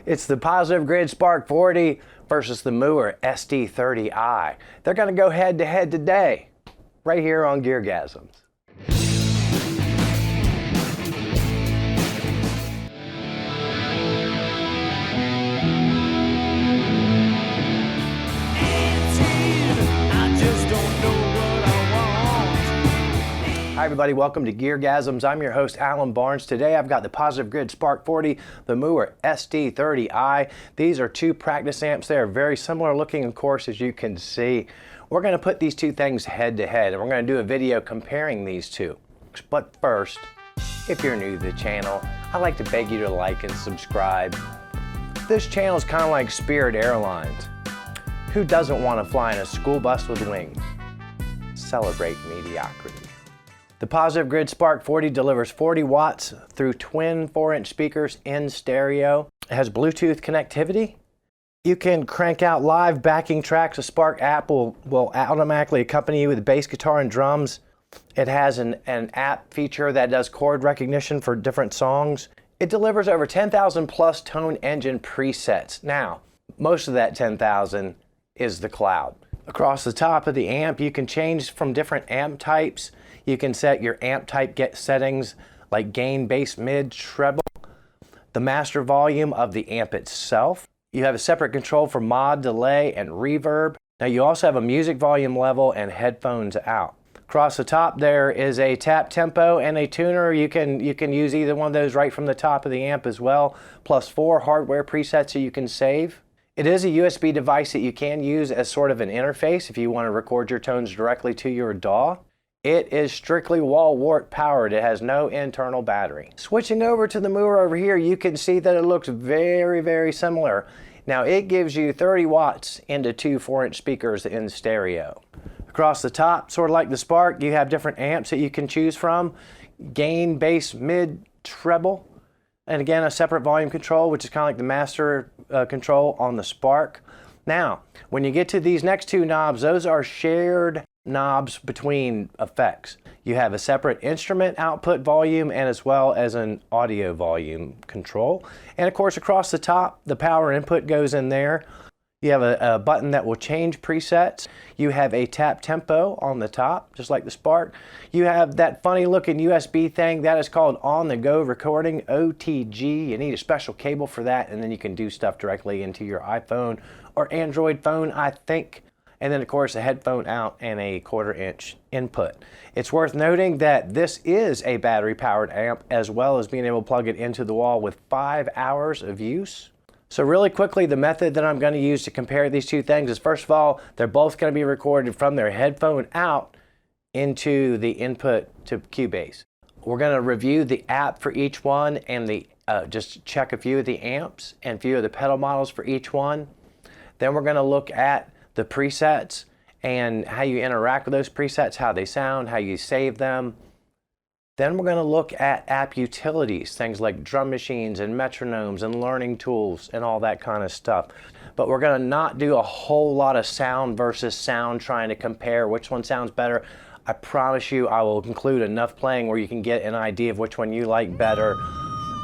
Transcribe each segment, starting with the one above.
It's the Positive Grid Spark 40 versus the Mooer SD30i. They're going to go head to head today, right here on Geargasms. Hi everybody, welcome to Geargasms. I'm your host, Alan Barnes. Today I've got the Positive Grid Spark 40, the Mooer SD30i. These are two practice amps. They are very similar looking, of course, as you can see. We're going to put these two things head to head, and we're going to do a video comparing these two. But first, if you're new to the channel, I'd like to beg you to like and subscribe. This channel is kind of like Spirit Airlines. Who doesn't want to fly in a school bus with wings? Celebrate mediocrity. The Positive Grid Spark 40 delivers 40 watts through twin 4-inch speakers in stereo. It has Bluetooth connectivity. You can crank out live backing tracks. The Spark app will automatically accompany you with bass guitar and drums. It has an app feature that does chord recognition for different songs. It delivers over 10,000 plus tone engine presets. Now, most of that 10,000 is the cloud. Across the top of the amp, you can change from different amp types. You can set your amp type settings like gain, bass, mid, treble, the master volume of the amp itself. You have a separate control for mod, delay, and reverb. Now you also have a music volume level and headphones out. Across the top there is a tap tempo and a tuner. You can use either one of those right from the top of the amp as well, plus 4 hardware presets that you can save. It is a USB device that you can use as sort of an interface if you want to record your tones directly to your DAW. It is strictly wall wart powered. It has no internal battery. Switching over to the Mooer over here, you can see that it looks very, very similar. Now it gives you 30 watts into two 4-inch speakers in stereo. Across the top, sort of like the Spark, you have different amps that you can choose from. Gain, bass, mid, treble. And again, a separate volume control, which is kind of like the master control on the Spark. Now, when you get to these next two knobs, those are shared knobs between effects. You have a separate instrument output volume and as well as an audio volume control. And of course, across the top, the power input goes in there. You have a button that will change presets. You have a tap tempo on the top, just like the Spark. You have that funny looking USB thing that is called on-the-go recording, OTG. You need a special cable for that, and then you can do stuff directly into your iPhone or Android phone, I think. And then of course a headphone out and a 1/4-inch input. It's worth noting that this is a battery powered amp as well as being able to plug it into the wall with 5 hours of use. So really quickly, the method that I'm going to use to compare these two things is, first of all, they're both going to be recorded from their headphone out into the input to Cubase. We're going to review the app for each one and just check a few of the amps and a few of the pedal models for each one. Then we're going to look at the presets and how you interact with those presets, how they sound, how you save them. Then we're going to look at app utilities, things like drum machines and metronomes and learning tools and all that kind of stuff. But we're going to not do a whole lot of sound versus sound trying to compare which one sounds better. I promise you I will include enough playing where you can get an idea of which one you like better.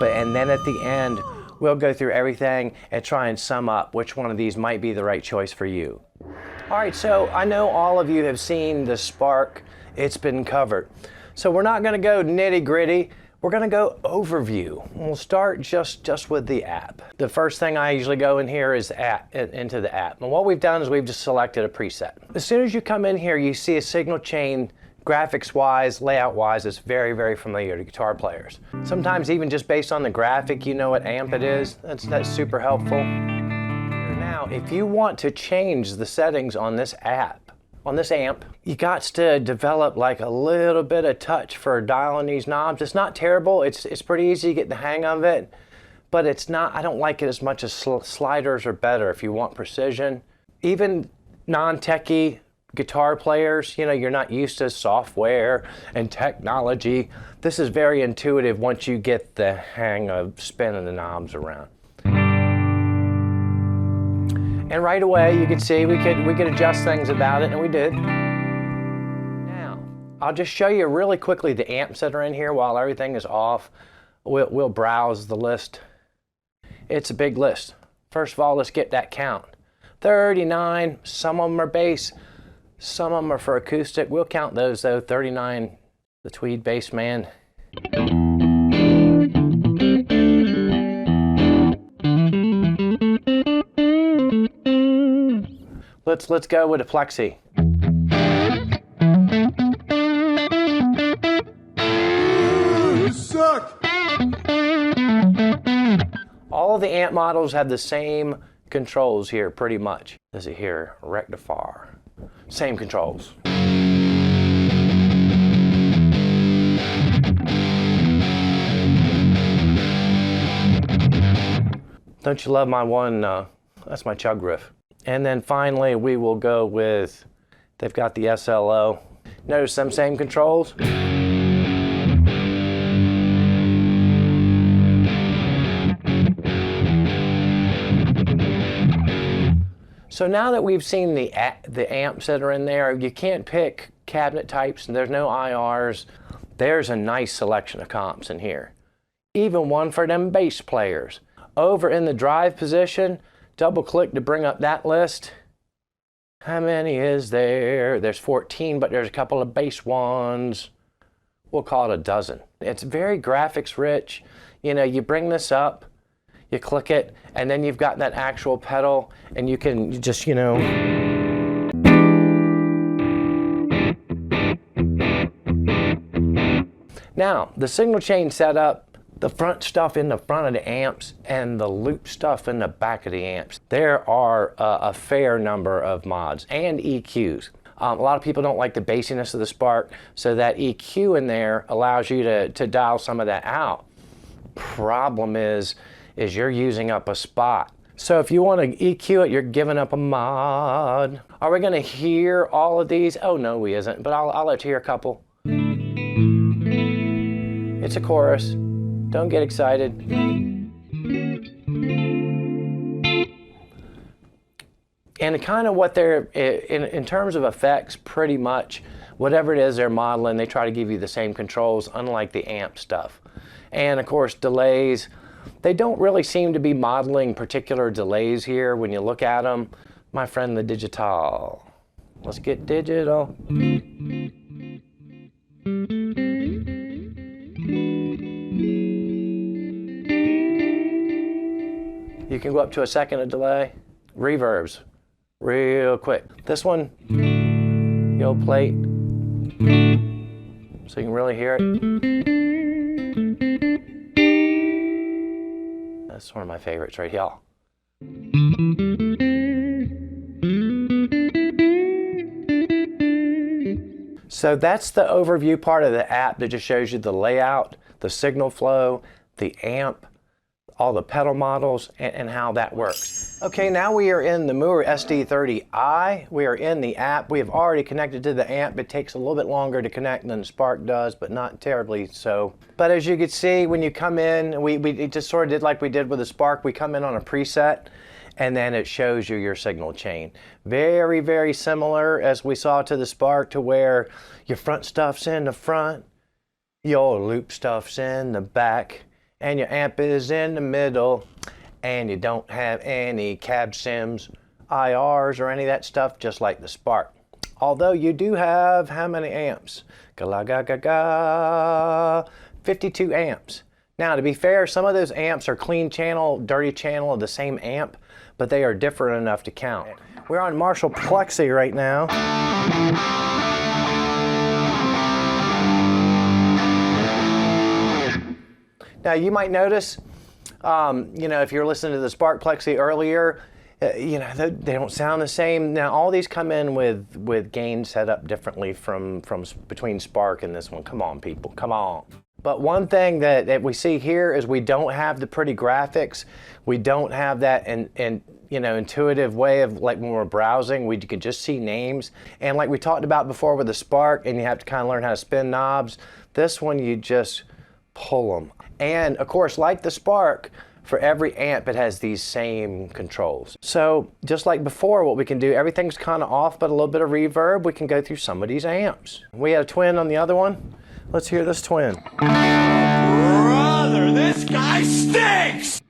And then at the end, we'll go through everything and try and sum up which one of these might be the right choice for you. All right, so I know all of you have seen the Spark. It's been covered. So we're not going to go nitty gritty. We're going to go overview. We'll start just with the app. The first thing I usually go in here is into the app. And what we've done is we've just selected a preset. As soon as you come in here, you see a signal chain. Graphics-wise, layout-wise, it's very, very familiar to guitar players. Sometimes even just based on the graphic, you know what amp it is. That's super helpful. Now, if you want to change the settings on this app, on this amp, you got to develop like a little bit of touch for dialing these knobs. It's not terrible. It's pretty easy to get the hang of it, but it's not. I don't like it as much as sliders are better if you want precision. Even non-techie guitar players, you know, you're not used to software and technology. This is very intuitive once you get the hang of spinning the knobs around. And right away, you can see we could adjust things about it, and we did. Now, I'll just show you really quickly the amps that are in here while everything is off. We'll browse the list. It's a big list. First of all, let's get that count. 39, some of them are bass, some of them are for acoustic. We'll count those though. 39, the tweed bass man. Let's go with a plexi. You suck! All the amp models have the same controls here, pretty much. This is here, rectifier. Same controls. Don't you love my one, that's my chug riff. And then finally we will go with, they've got the SLO. Notice some same controls. So now that we've seen the amps that are in there, you can't pick cabinet types and there's no IRs. There's a nice selection of comps in here. Even one for them bass players. Over in the drive position, double click to bring up that list. How many is there? There's 14, but there's a couple of bass ones. We'll call it a dozen. It's very graphics rich. You know, you bring this up, you click it, and then you've got that actual pedal, and you can just, you know. Now, the signal chain setup, the front stuff in the front of the amps and the loop stuff in the back of the amps. There are a fair number of mods and EQs. A lot of people don't like the bassiness of the Spark, so that EQ in there allows you to dial some of that out. Problem is you're using up a spot. So if you want to EQ it, you're giving up a mod. Are we going to hear all of these? Oh no, we isn't, but I'll let you hear a couple. It's a chorus. Don't get excited. And kind of what they're, in terms of effects, pretty much, whatever it is they're modeling, they try to give you the same controls, unlike the amp stuff. And of course, delays. They don't really seem to be modeling particular delays here when you look at them. My friend, the digital. Let's get digital. You can go up to a second of delay. Reverbs, real quick. This one, the old plate, so you can really hear it. That's one of my favorites right here. So that's the overview part of the app that just shows you the layout, the signal flow, the amp, all the pedal models, and how that works. Okay, now we are in the Mooer SD30i. We are in the app. We have already connected to the amp. It takes a little bit longer to connect than the Spark does, but not terribly so. But as you can see, when you come in, we just sort of did like we did with the Spark. We come in on a preset, and then it shows you your signal chain. Very, very similar as we saw to the Spark, to where your front stuff's in the front, your loop stuff's in the back, and your amp is in the middle, and you don't have any cab sims, IRs, or any of that stuff, just like the Spark. Although you do have how many amps? 52 amps. Now, to be fair, some of those amps are clean channel, dirty channel of the same amp, but they are different enough to count. We're on Marshall Plexi right now. Now you might notice, you know, if you're listening to the Spark Plexi earlier, you know, they don't sound the same. Now all these come in with gain set up differently from between Spark and this one. Come on, people, come on. But one thing that we see here is we don't have the pretty graphics. We don't have that you know, intuitive way of, like when we're browsing, we could just see names. And like we talked about before with the Spark, and you have to kind of learn how to spin knobs. This one, you just pull them. And of course, like the Spark, for every amp it has these same controls. So just like before, what we can do, everything's kind of off but a little bit of reverb. We can go through some of these amps. We had a twin on the other one. Let's hear this twin. Brother, this guy stinks!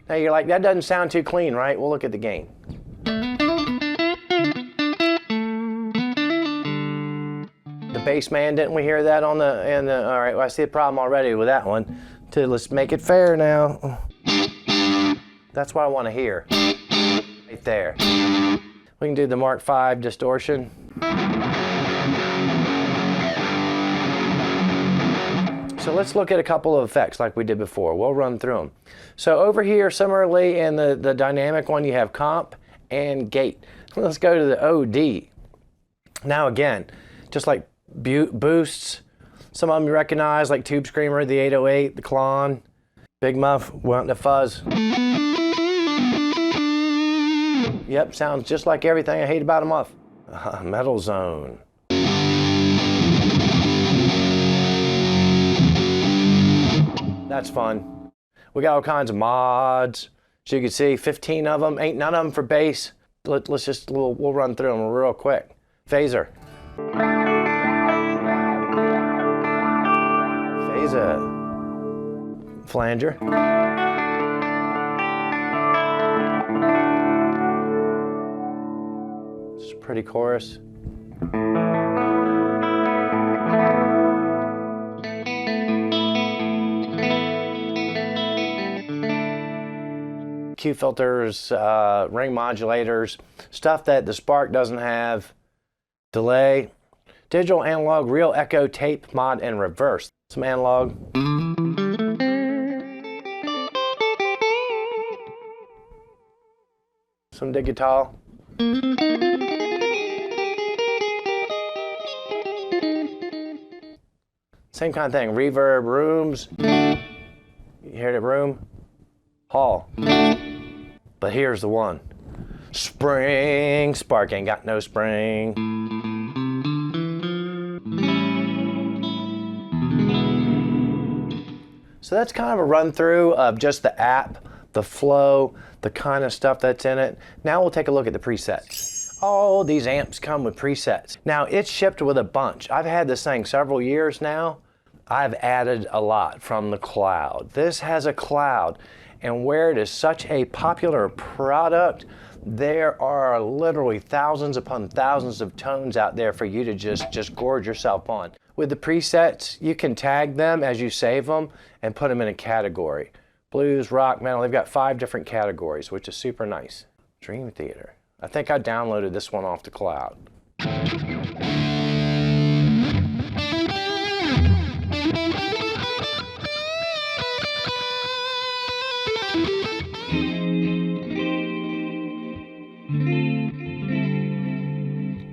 Now you're like, that doesn't sound too clean, right? We'll look at the gain. The bass man, didn't we hear that on the, all right, well, I see a problem already with that one. Let's make it fair now. That's what I want to hear, right there. We can do the Mark V distortion. So let's look at a couple of effects like we did before. We'll run through them. So over here, similarly, in the dynamic one, you have comp and gate. Let's go to the OD. Now again, just like boosts, some of them you recognize, like Tube Screamer, the 808, the Klon, Big Muff, went to fuzz. Yep, sounds just like everything I hate about a muff. Metal Zone. That's fun. We got all kinds of mods. As you can see, 15 of them. Ain't none of them for bass. Let's just, we'll run through them real quick. Phaser. Phaser. Flanger. It's a pretty chorus. Q filters, ring modulators, stuff that the Spark doesn't have. Delay, digital, analog, real, echo, tape, mod, and reverse. Some analog. Some digital. Same kind of thing. Reverb, rooms. You hear the room? Hall. But here's the one. Spring. Spark ain't got no spring. So that's kind of a run through of just the app, the flow, the kind of stuff that's in it. Now we'll take a look at the presets. Oh, these amps come with presets. Now it's shipped with a bunch. I've had this thing several years now. I've added a lot from the cloud. This has a cloud. And where it is such a popular product, there are literally thousands upon thousands of tones out there for you to just gorge yourself on. With the presets, you can tag them as you save them and put them in a category. Blues, rock, metal, they've got 5 different categories, which is super nice. Dream Theater. I think I downloaded this one off the cloud.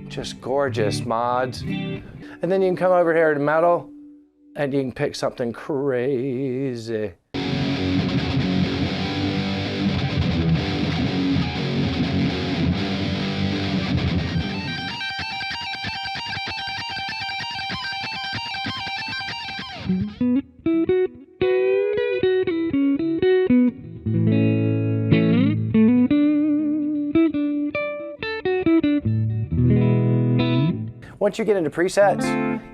Just gorgeous mods. And then you can come over here to metal and you can pick something crazy. Once you get into presets,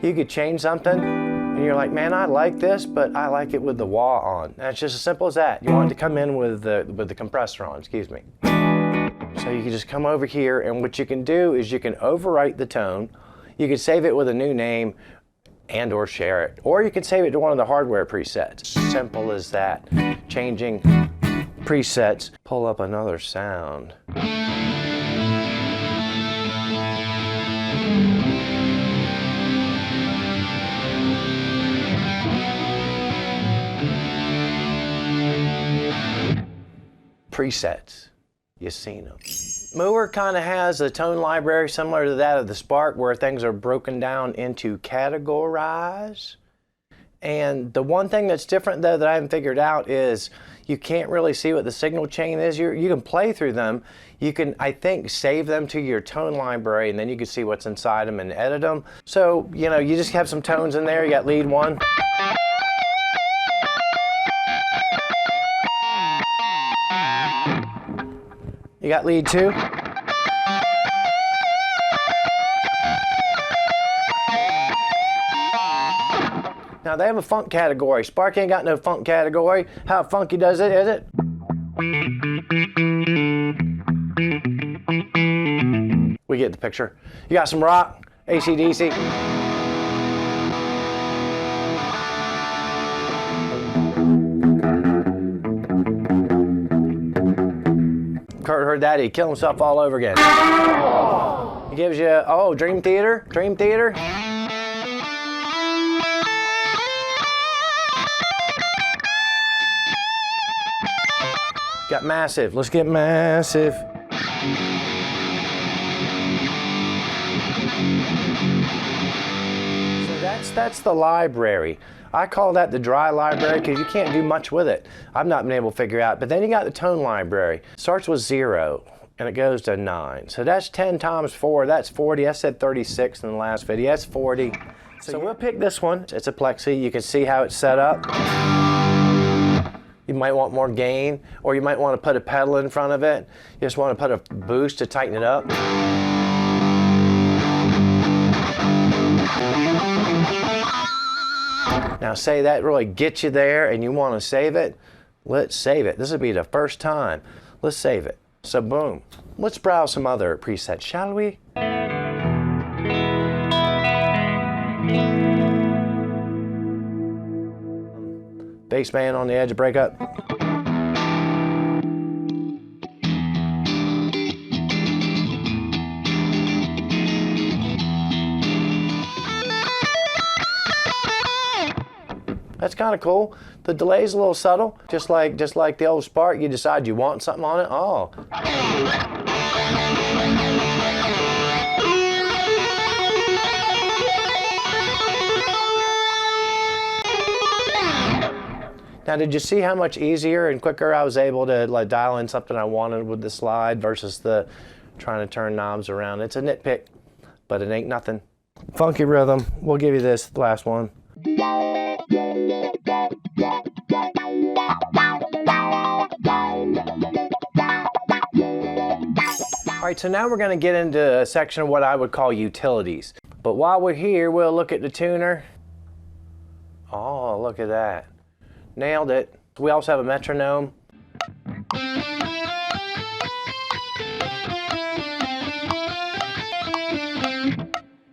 you could change something and you're like, man, I like this, but I like it with the wah on. And it's just as simple as that. You want it to come in with the compressor on, excuse me. So you can just come over here, and what you can do is you can overwrite the tone. You can save it with a new name and or share it. Or you can save it to one of the hardware presets. Simple as that. Changing presets. Pull up another sound. Presets, you've seen them. Mooer kind of has a tone library similar to that of the Spark, where things are broken down into categorize. And the one thing that's different though that I haven't figured out is you can't really see what the signal chain is. You can play through them. You can, I think, save them to your tone library, and then you can see what's inside them and edit them. So, you know, you just have some tones in there. You got lead 1. You got lead 2. Now they have a funk category. Spark ain't got no funk category. How funky does it, is it? We get the picture. You got some rock, AC/DC. Kurt heard that, he'd kill himself all over again. He gives you, oh, Dream Theater, Dream Theater. Got Massive, let's get Massive. So that's the library. I call that the dry library because you can't do much with it. I've not been able to figure out. But then you got the tone library. Starts with 0 and it goes to 9. So that's 10 times 4, that's 40. I said 36 in the last video, that's 40. So we'll pick this one. It's a plexi. You can see how it's set up. You might want more gain, or you might want to put a pedal in front of it. You just want to put a boost to tighten it up. Now say that really gets you there and you want to save it, let's save it. This will be the first time. Let's save it. So boom. Let's browse some other presets, shall we? Bassman on the edge of breakup. That's kind of cool. The delay's a little subtle, just like the old Spark. You decide you want something on it. Oh. Now, did you see how much easier and quicker I was able to like dial in something I wanted with the slide versus the trying to turn knobs around? It's a nitpick, but it ain't nothing. Funky rhythm. We'll give you this last one. All right, so now we're going to get into a section of what I would call utilities. But while we're here, we'll look at the tuner. Oh, look at that. Nailed it. We also have a metronome.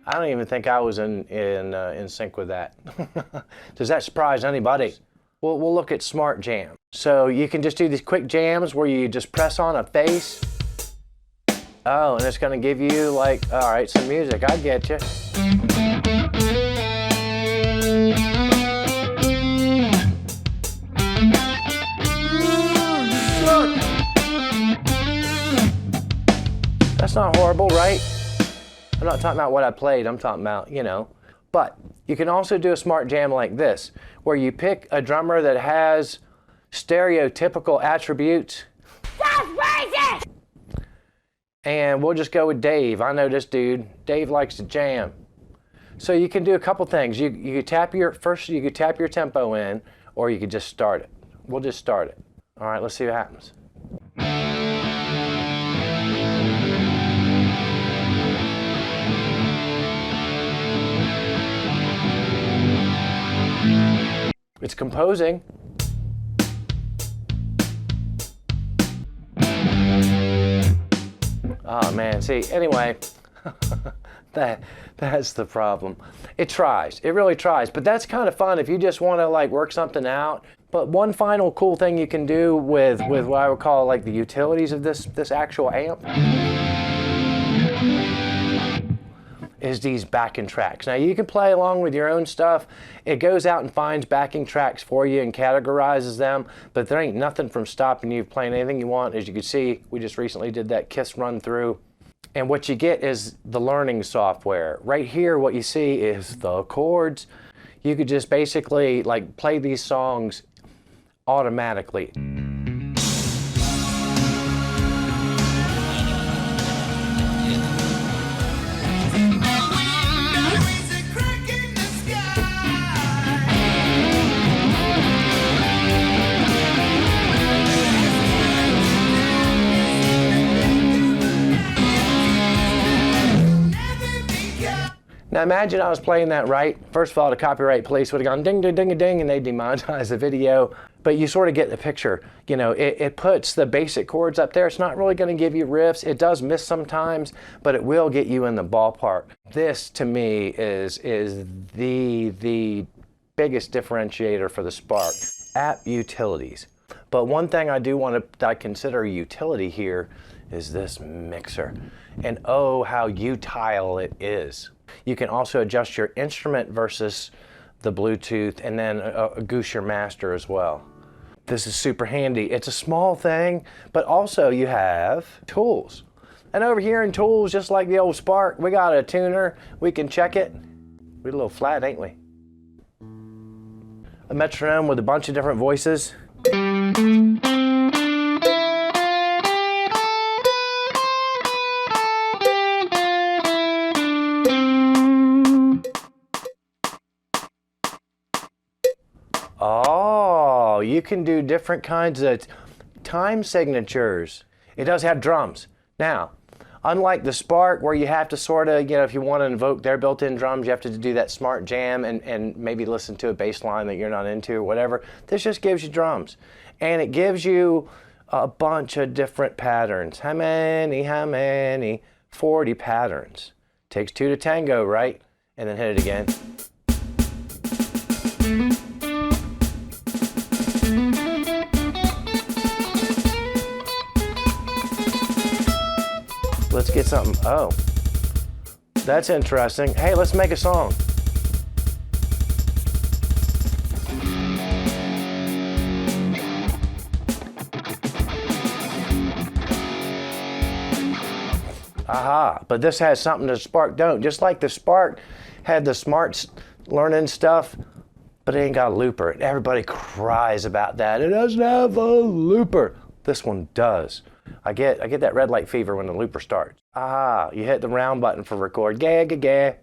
I don't even think I was in sync with that. Does that surprise anybody? We'll look at smart jam. So you can just do these quick jams where you just press on a bass. Oh, and it's going to give you like, all right, some music. I get you. That's not horrible, right? I'm not talking about what I played, I'm talking about, you know. But you can also do a smart jam like this, where you pick a drummer that has stereotypical attributes. That's racist! And we'll just go with Dave. I know this dude. Dave likes to jam. So you can do a couple things. You could tap your tempo in, or you could just start it. We'll just start it. All right, let's see what happens. It's composing. Oh man, see, anyway, that's the problem. It tries, it really tries, but that's kind of fun if you just want to like work something out. But one final cool thing you can do with what I would call like the utilities of this actual amp is these backing tracks. Now you can play along with your own stuff. It goes out and finds backing tracks for you and categorizes them, but there ain't nothing from stopping you playing anything you want. As you can see, we just recently did that Kiss run through. And what you get is the learning software. Right here, what you see is the chords. You could just basically like play these songs automatically. Now imagine I was playing that right. First of all, the copyright police would have gone ding, ding, ding, ding, and they demonetized the video. But you sort of get the picture. You know, it puts the basic chords up there. It's not really going to give you riffs. It does miss sometimes, but it will get you in the ballpark. This, to me, is the biggest differentiator for the Spark. App Utilities. But one thing I do want to consider a utility here is this mixer. And oh, how utile it is. You can also adjust your instrument versus the Bluetooth, and then goose your master as well. This is super handy. It's a small thing, but also you have tools. And over here in tools, just like the old Spark, we got a tuner. We can check it. We're a little flat, ain't we? A metronome with a bunch of different voices. Oh, you can do different kinds of time signatures. It does have drums. Now, unlike the Spark, where you have to sort of, you know, if you want to invoke their built-in drums, you have to do that smart jam and maybe listen to a bass line that you're not into or whatever. This just gives you drums. And it gives you a bunch of different patterns. How many? 40 patterns. Takes 2 to tango, right? And then hit it again. Let's get something. Oh, that's interesting. Hey, let's make a song. Aha, but this has something the Spark don't. Just like the Spark had the smart learning stuff, but it ain't got a looper. Everybody cries about that. It doesn't have a looper. This one does. I get that red light fever when the looper starts. Ah, you hit the round button for record. Ga, ga, ga.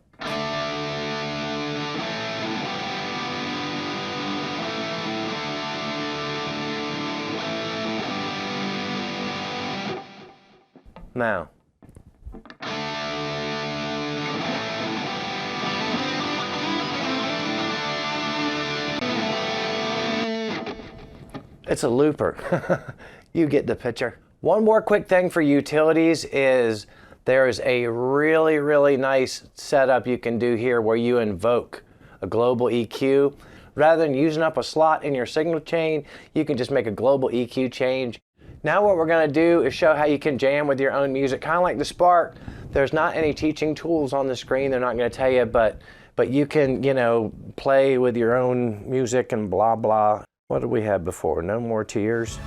Now. It's a looper. You get the picture. One more quick thing for utilities is there's a really, really nice setup you can do here where you invoke a global EQ. Rather than using up a slot in your signal chain, you can just make a global EQ change. Now what we're going to do is show how you can jam with your own music. Kind of like the Spark, there's not any teaching tools on the screen. They're not going to tell you, but you can, you know, play with your own music and blah, blah. What did we have before? No More Tears?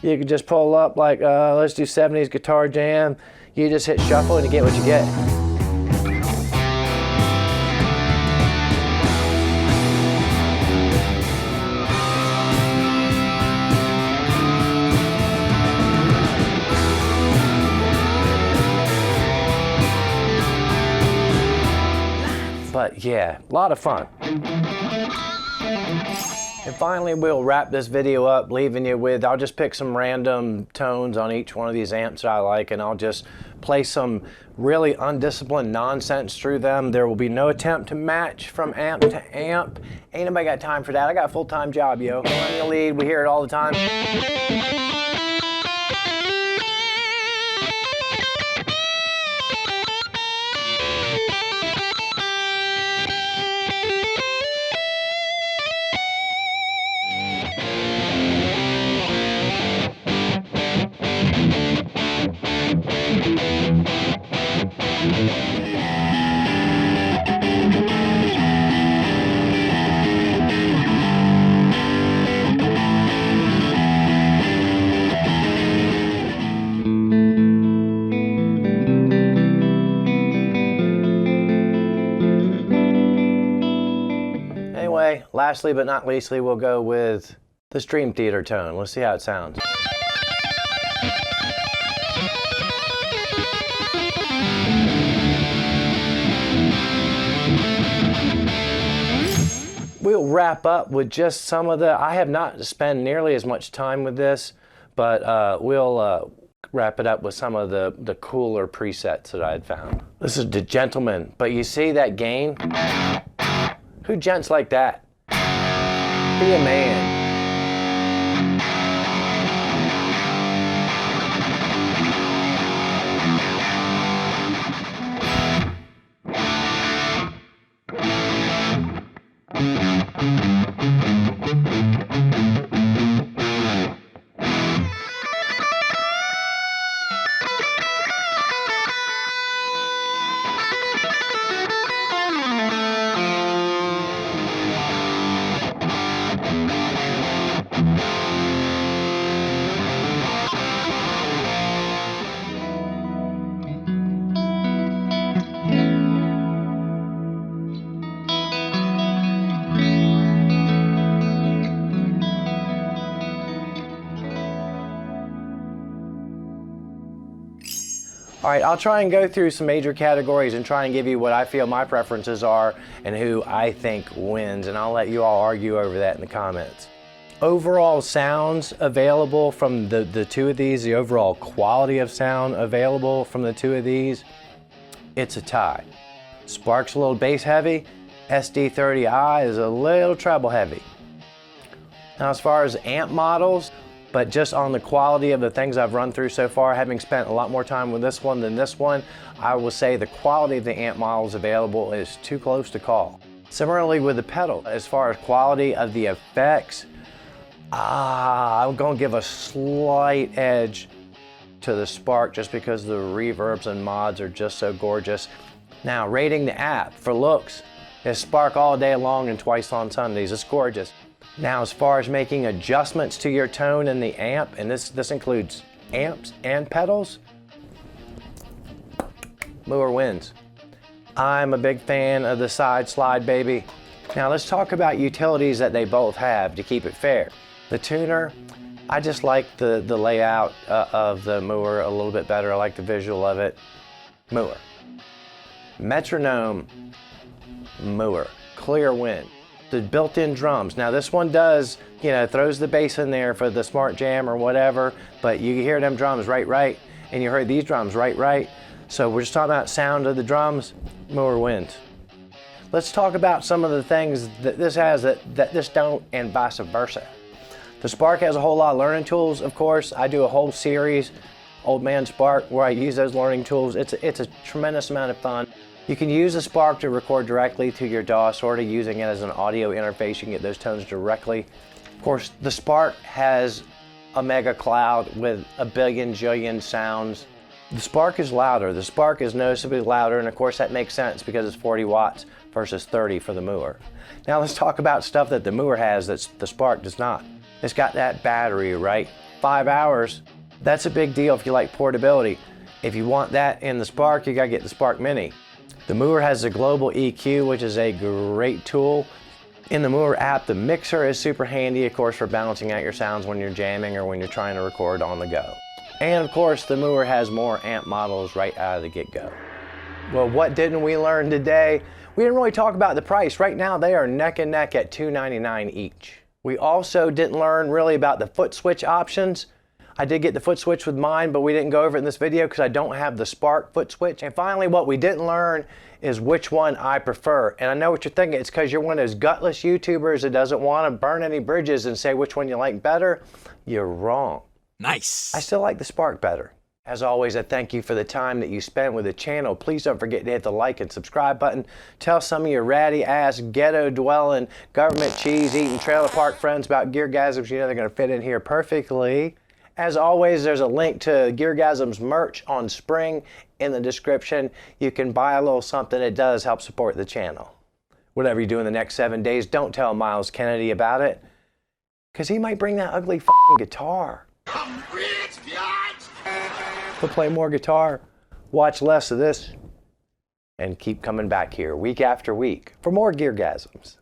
You can just pull up like, let's do 70s guitar jam. You just hit shuffle and you get what you get. But yeah, a lot of fun. And finally, we'll wrap this video up, leaving you with, I'll just pick some random tones on each one of these amps I like, and I'll just play some really undisciplined nonsense through them. There will be no attempt to match from amp to amp. Ain't nobody got time for that. I got a full-time job, yo. I'm in the lead. We hear it all the time. Anyway, lastly but not leastly, we'll go with the Stream Theater tone. Let's see how it sounds. wrap up with just some of I have not spent nearly as much time with this, but we'll wrap it up with some of the cooler presets that I had found. This is the Gentleman, but you see that gain? Who gents like that? Be a man. All right, I'll try and go through some major categories and try and give you what I feel my preferences are and who I think wins, and I'll let you all argue over that in the comments. Overall sounds available from the two of these, the overall quality of sound available from the two of these, it's a tie. Spark's a little bass heavy, SD30i is a little treble heavy. Now as far as amp models, but just on the quality of the things I've run through so far, having spent a lot more time with this one than this one, I will say the quality of the amp models available is too close to call. Similarly with the pedal, as far as quality of the effects, I'm going to give a slight edge to the Spark just because the reverbs and mods are just so gorgeous. Now rating the app for looks, it's Spark all day long and twice on Sundays, it's gorgeous. Now as far as making adjustments to your tone in the amp, and this includes amps and pedals, Mooer wins. I'm a big fan of the side slide baby. Now let's talk about utilities that they both have to keep it fair. The tuner, I just like the layout of the Mooer a little bit better. I like the visual of it. Mooer. Metronome, Mooer. Clear win. The built-in drums. Now this one does, throws the bass in there for the smart jam or whatever, but you hear them drums right, and you heard these drums right. So we're just talking about sound of the drums, Mooer wins. Let's talk about some of the things that this has that this don't, and vice versa. The Spark has a whole lot of learning tools, of course. I do a whole series, Old Man Spark, where I use those learning tools. It's a tremendous amount of fun. You can use the Spark to record directly to your DAW, sort of using it as an audio interface. You can get those tones directly. Of course, the Spark has a mega cloud with a billion jillion sounds. The Spark is louder. The Spark is noticeably louder, and of course that makes sense because it's 40 watts versus 30 for the Mooer. Now let's talk about stuff that the Mooer has that the Spark does not. It's got that battery, right? 5 hours. That's a big deal if you like portability. If you want that in the Spark, you gotta get the Spark Mini. The Mooer has the global EQ, which is a great tool. In the Mooer app, the mixer is super handy, of course, for balancing out your sounds when you're jamming or when you're trying to record on the go. And of course, the Mooer has more amp models right out of the get-go. Well, what didn't we learn today? We didn't really talk about the price. Right now, they are neck and neck at $299 each. We also didn't learn really about the foot switch options. I did get the foot switch with mine, but we didn't go over it in this video because I don't have the Spark foot switch. And finally, what we didn't learn is which one I prefer. And I know what you're thinking. It's because you're one of those gutless YouTubers that doesn't want to burn any bridges and say which one you like better. You're wrong. Nice. I still like the Spark better. As always, I thank you for the time that you spent with the channel. Please don't forget to hit the like and subscribe button. Tell some of your ratty ass, ghetto dwelling, government cheese eating trailer park friends about Geargasms. You know they're going to fit in here perfectly. As always, there's a link to Geargasms merch on Spring in the description. You can buy a little something. It does help support the channel. Whatever you do in the next 7 days, don't tell Miles Kennedy about it, because he might bring that ugly f***ing guitar. I'm rich, bitch! He'll play more guitar, watch less of this, and keep coming back here week after week for more Geargasms.